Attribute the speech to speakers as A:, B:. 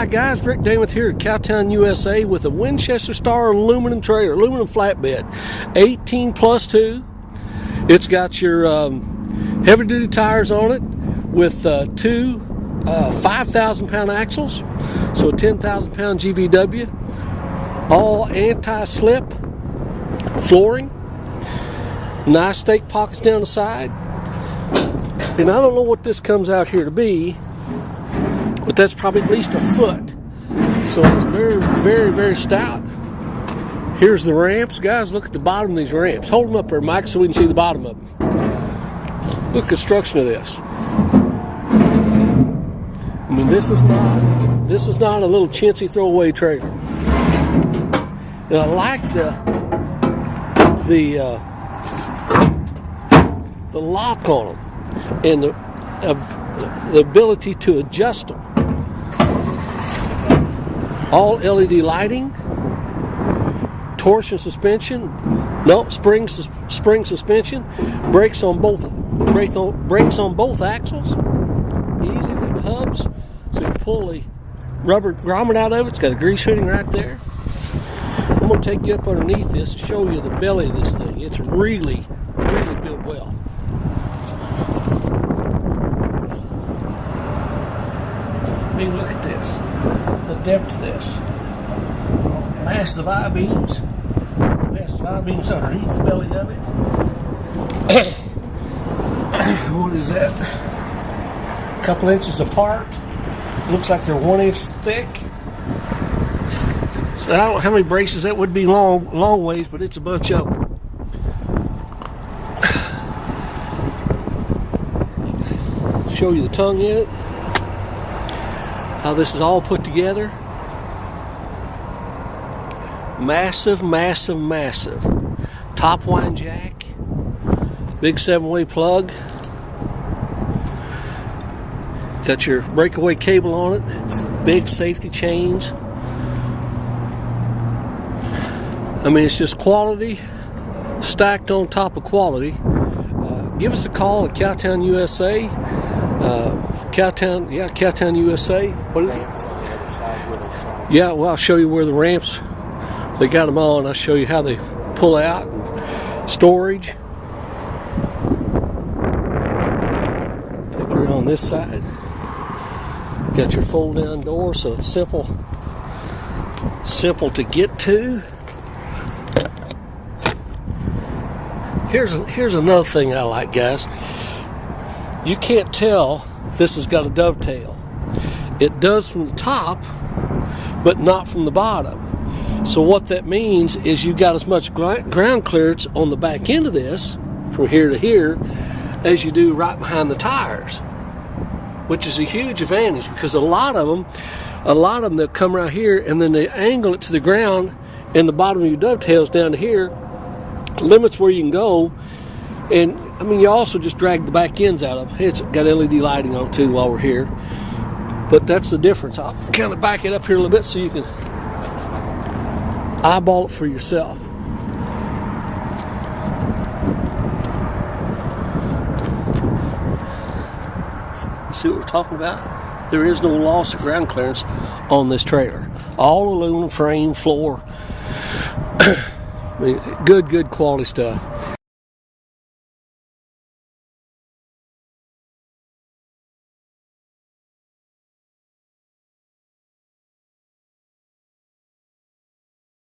A: Alright guys, Rick Damath here at Cowtown, USA with a Winchester Star aluminum trailer, aluminum flatbed, 18 plus 2. It's got your heavy duty tires on it with two 5,000 pound axles, so a 10,000 pound GVW, all anti-slip flooring, nice stake pockets down the side. And I don't know what this comes out here to be, but that's probably at least a foot. So it's very, very, very stout. Here's the ramps. Guys, look at the bottom of these ramps. Hold them up there, Mike, so we can see the bottom of them. Look at the construction of this. I mean, this is not a little chintzy throwaway trailer. And I like the lock on them and the ability to adjust them. All LED lighting, torsion suspension, spring suspension, brakes on both axles, easy lube hubs, so you can pull the rubber grommet out of it. It's got a grease fitting right there. I'm going to take you up underneath this and show you the belly of this thing. It's really, really built well. I mean, look at this, the depth of this. Massive I-beams underneath the belly of it. What is that? A couple inches apart. Looks like they're 1 inch thick. So I don't know how many braces that would be long ways, but it's a bunch of them. Show you the tongue in it. How this is all put together. Massive, massive, massive. Top wind jack. Big 7-way plug. Got your breakaway cable on it. Big safety chains. I mean, it's just quality stacked on top of quality. Give us a call at Cowtown, USA. Cowtown, USA. What is it? Yeah, well, I'll show you where the ramps, they got them on. I'll show you how they pull out, and storage. Take you on this side. Got your fold down door, so it's simple to get to. Here's another thing I like, guys. You can't tell this has got a dovetail. It does from the top, but not from the bottom. So what that means is you got as much ground clearance on the back end of this, from here to here, as you do right behind the tires, which is a huge advantage, because a lot of them they'll come right here and then they angle it to the ground, and the bottom of your dovetails down to here limits where you can go. And I mean, you also just drag the back ends out of it. It's got LED lighting on it too while we're here, but that's the difference. I'll kind of back it up here a little bit so you can eyeball it for yourself. See what we're talking about? There is no loss of ground clearance on this trailer. All aluminum frame, floor. I mean, good quality stuff.